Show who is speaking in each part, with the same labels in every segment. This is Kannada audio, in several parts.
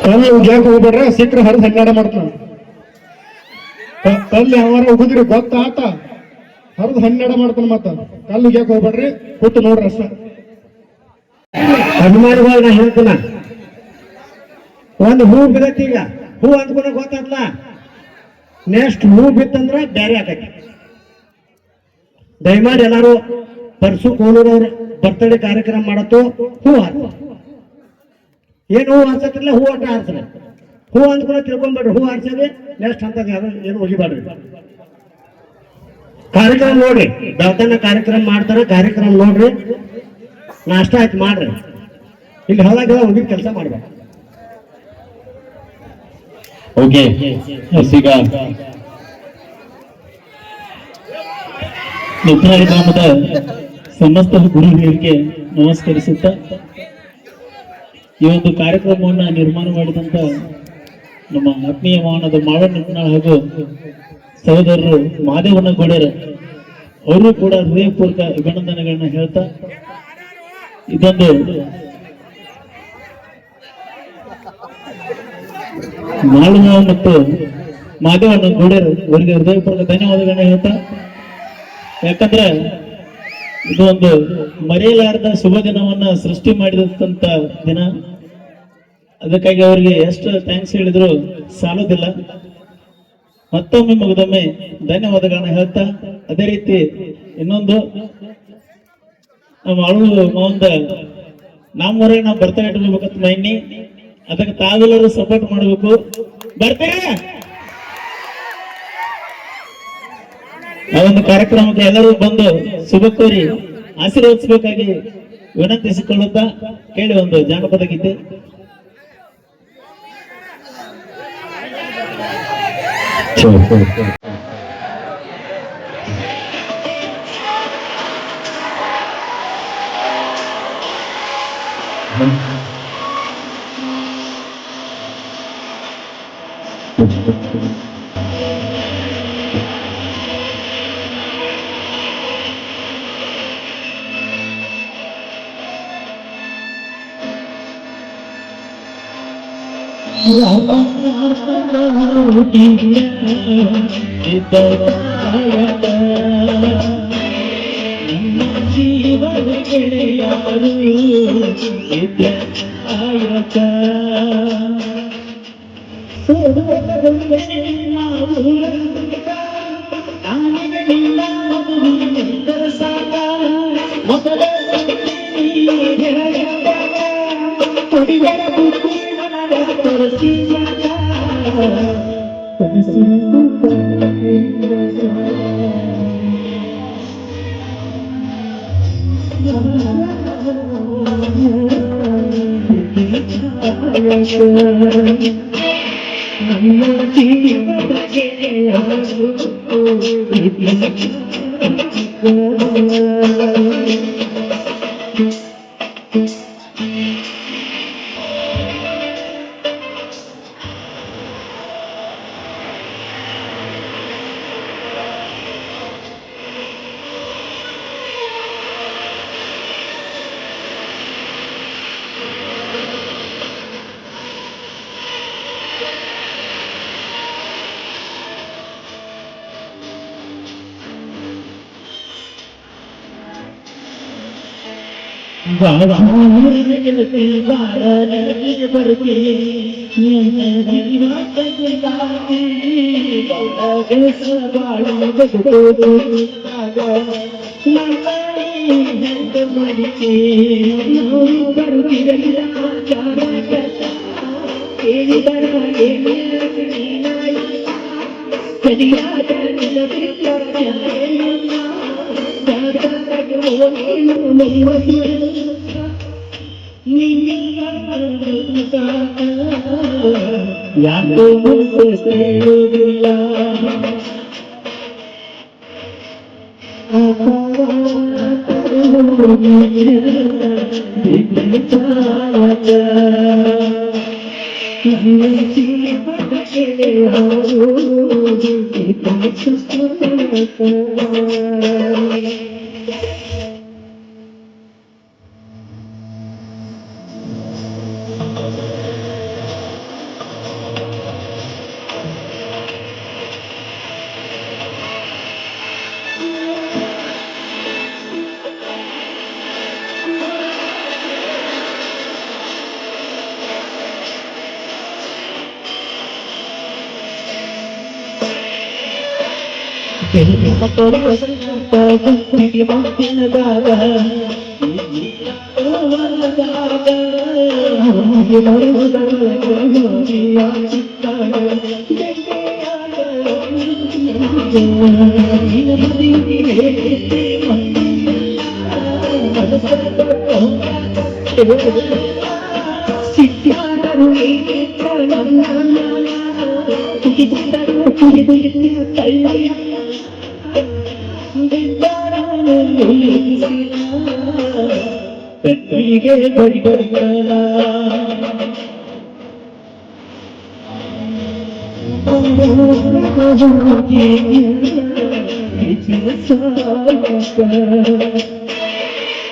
Speaker 1: ಕಲ್ಲು ಉಗ್ಯಾಕ ಹೋಗ್ಬೇಡ್ರಿ, ಸಿಕ್ಕ್ರೆ ಹರಿದು ಹನ್ನೆರಡು ಮಾಡ್ತಾನ. ಕಲ್ಲು ಯಾವಾರ ಉಗಿದ್ರಿ ಗೊತ್ತಾತ, ಹರಿದು ಹನ್ನೆರಡು ಮಾಡ್ತಾನ. ಮತ್ತ ಕಲ್ಲು ಉಗ್ಯಾಕ ಹೋಗ್ಬೇಡ್ರಿ, ಕೂತು ನೋಡ್ರಿ ಅಷ್ಟ.
Speaker 2: ಅಭಿಮಾನಿಗಳು ನಾ ಹೇಳ್ತೀನ, ಒಂದು ಹೂ ಬಿದ್ದೈತಿ, ಈಗ ಹೂ ಅಂದ್ಕೊಂಡ ಗೊತ್ತಾಗ್ಲ, ನೆಕ್ಸ್ಟ್ ಹೂ ಬಿತ್ತಂದ್ರ ಬೇರೆ ಆಕೈತಿ. ದಯಮಾಡಿ ಎಲ್ಲಾರು ಪರ್ಸು ಕೋಲೂರವ್ರ ಬರ್ತಡೇ ಕಾರ್ಯಕ್ರಮ ಮಾಡತ್ತು, ಹೂ ಹಾರ. ಏನು ಹೂ ಹಾರ್ಸತ್ತಿಲ್ಲ, ಹೂ ಒಟ್ಟ ಹಾರ್ಸಲ್ಲ. ಹೂ ಅಂದ್ಕೊಂಡ ತಿಳ್ಕೊಂಡ್ಬೇಡ್ರಿ, ಹೂ ಹಾರ್ಸೇವಿ ನೆಕ್ಸ್ಟ್ ಅಂತ ಏನು ಹೋಗಿಬೇಡ್ರಿ. ಕಾರ್ಯಕ್ರಮ ನೋಡ್ರಿ, ಬೆಳ್ತನ ಕಾರ್ಯಕ್ರಮ ಮಾಡ್ತಾರ, ಕಾರ್ಯಕ್ರಮ ನೋಡ್ರಿ, ನಾಷ್ಟ ಆಯ್ತು ಮಾಡ್ರಿ. ಇಲ್ಲಿ ಹೊಲಗೆಲ್ಲ ಹೋಗಿ ಕೆಲಸ ಮಾಡ್ಬೇಕು.
Speaker 3: ಓಕೆ, ಈಗ ನುತ್ರಾಳಿ ಗ್ರಾಮದ ಸಮಸ್ತ ಗುರು ಹಿರಿಯರಿಗೆ ನಮಸ್ಕರಿಸುತ್ತಾ, ಈ ಒಂದು ಕಾರ್ಯಕ್ರಮವನ್ನ ನಿರ್ಮಾಣ ಮಾಡಿದಂತ ನಮ್ಮ ಆತ್ಮೀಯ ಮಾವನದ ಮಾವಣ್ಣ ಹಾಗೂ ಸಹೋದರರು ಮಾದೇವಣ್ಣ ಗೋಡೆಯರು, ಅವರು ಕೂಡ ಹೃದಯಪೂರ್ವಕ ಅಭಿನಂದನೆಗಳನ್ನ ಹೇಳ್ತಾ, ಇದೊಂದು ಮಾಳುವ ಮತ್ತು ಮಾದೇವಣ್ಣ ಗೋಡೆಯರು ಅವರಿಗೆ ಹೃದಯಪೂರ್ವಕ ಧನ್ಯವಾದಗಳನ್ನ ಹೇಳ್ತಾ, ಯಾಕಂದ್ರೆ ಇದು ಒಂದು ಮರೆಯಲಾರದ ಶುಭ ದಿನವನ್ನ ಸೃಷ್ಟಿ ಮಾಡಿದಂತ ದಿನ. ಅದಕ್ಕಾಗಿ ಅವರಿಗೆ ಎಷ್ಟು ಥ್ಯಾಂಕ್ಸ್ ಹೇಳಿದ್ರು ಸಾಲೋದಿಲ್ಲ. ಮತ್ತೊಮ್ಮೆ ಮುಗಿದೊಮ್ಮೆ ಧನ್ಯವಾದಗಳನ್ನ ಹೇಳ್ತಾ, ಅದೇ ರೀತಿ ಇನ್ನೊಂದು ನಮ್ಮ ಅಳು ಮಾವಂದ ನಮ್ಮೂರಾಗ ನಾವು ಬರ್ತಡೇ ಇಟ್ಕೋಬೇಕಂತ ಮೈನಿ, ಅದಕ್ಕೆ ತಾವೆಲ್ಲರೂ ಸಪೋರ್ಟ್ ಮಾಡಬೇಕು. ಬರ್ತೀರಾ? ಆ ಒಂದು ಕಾರ್ಯಕ್ರಮಕ್ಕೆ ಎಲ್ಲರೂ ಬಂದು ಶುಭ ಕೋರಿ ಆಶೀರ್ವದಿಸಬೇಕಾಗಿ ವಿನಂತಿಸಿಕೊಳ್ಳುತ್ತಾ, ಕೇಳಿ ಒಂದು ಜಾನಪದ ಗೀತೆ. ಜೀವನ ಗೆಳೆಯರು ಆಯತ ನಾನಿಗಳಿಲ್ಲ ಮಗುವಿನ ಸಾಲ ಮೊದಲ ತೋರಿಸಿ ನಮ್ಮ ಜೀವನಕ್ಕೆ ಯಾಕೋ ಮುಗಿಲ್ಲ ಬೆಟ್ಟಿಗೆ ಬಡಿಗಲ್ಲ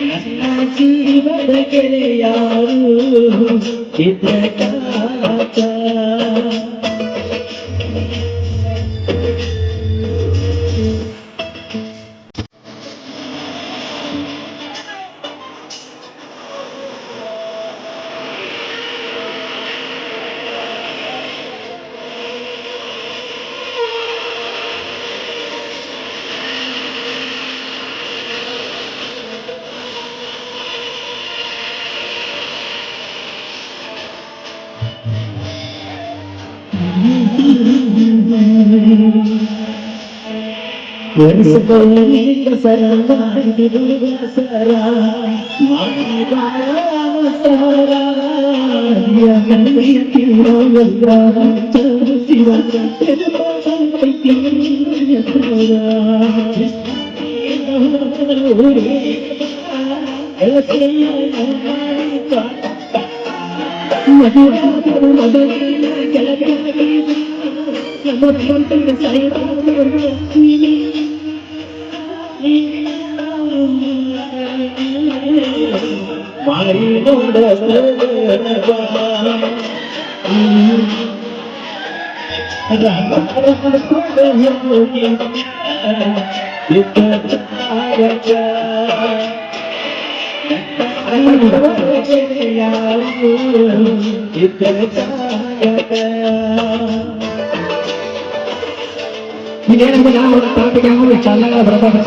Speaker 3: ನನ್ನ ಜೀವದ ಗೆಳೆಯಾರು ಚಿತ್ರಕಾತ ಸರ ಸರ ಮಾರಿ ನೋಡ ಇದೇನಂದ್ರೆ ನಾವು ಟಾಪಿಕ್ ಯಾವ ಚೆನ್ನಾಗಿ ಬರಬೇಕು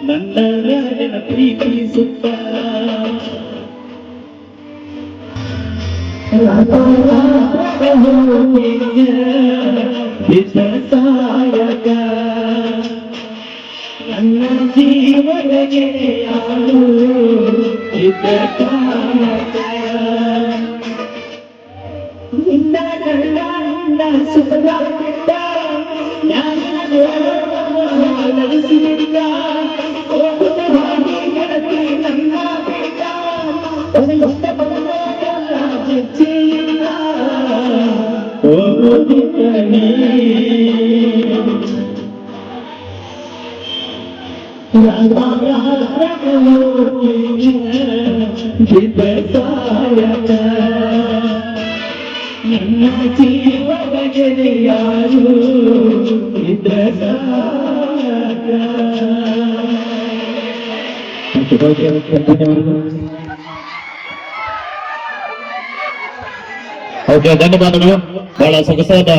Speaker 3: ನನ್ನ ಪ್ರೀತಿಸುತ್ತ ಸಾಯಕ ನನ್ನ ಜೀವನ ಗೆಳೆಯಾರು ನಿನ್ನ ನನ್ನ ಸುಖದ ನಡೆಸಿದ ನನ್ನ ನನ್ನ ಜೀವನ ಗೆಳೆಯಾರು
Speaker 4: ಓಕೆ, ಧನ್ಯವಾದಗಳು. ಬಹಳ ಸೊಗಸಾದ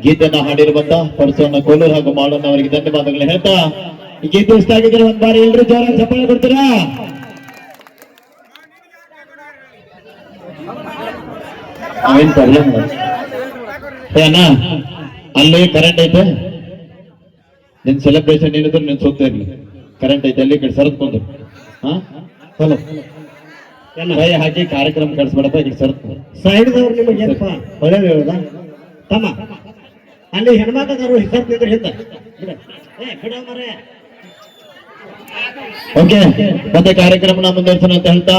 Speaker 4: ಗೀತೆಯನ್ನ ಹಾಡಿರುವಂತ ಪರಸೋಣ ಕೋಲೂರು ಹಾಗೂ ಮಾಡೋಣ ಅವರಿಗೆ ಧನ್ಯವಾದಗಳು ಹೇಳ್ತಾ, ಈ ಗೀತೆ ಇಷ್ಟ ಆಗಿದ್ರೆ ಒಂದ್ ಬಾರಿ ಎಲ್ರು ಜೋರ ಚಪ್ಪಾಳೆ ಕೊಡ್ತೀರಾ? ಏನ್ ಪ್ರಾಬ್ಲಮ್ ಅಣ್ಣ, ಅಲ್ಲಿ ಕರೆಂಟ್ ಐತೆ, ನಿನ್ ಸೆಲೆಬ್ರೇಷನ್ ಏನಿದ್ರು ನೀನ್ ಸೋಗ್ತಾ ಇರ್ಲಿ. ಕರೆಂಟ್ ಐತೆ ಅಲ್ಲಿ ಈ ಕಡೆ ಸರತ್ಕೊಂಡು ಹಾ
Speaker 2: ಹಲೋ ಎಲ್ಲ
Speaker 4: ಕೈ ಹಾಕಿ ಕಾರ್ಯಕ್ರಮ ಕಳಿಸ್ಬೇಡಪ್ಪ ಈ ಕಡೆ ಸರತ್
Speaker 2: ಸೈಡ್ದವ್ರು ನಿಮಗೆ ಏನಪ್ಪ ಒಳ್ಳೇದು ಹೇಳುದ ತಮ್ಮ ಅಲ್ಲಿ ಹೆಣ್ಮಕ್ಳದವ್ರು ಹಿಸ್ಸತ್ ನಿಂದ್ರೆ ಹಿಂದೆ ಬಿಡ ಮರೆ
Speaker 4: ಓಕೆ ಮತ್ತೆ ಕಾರ್ಯಕ್ರಮನ ಮುಂದುವರಿಸೋಣ ಅಂತ ಹೇಳ್ತಾ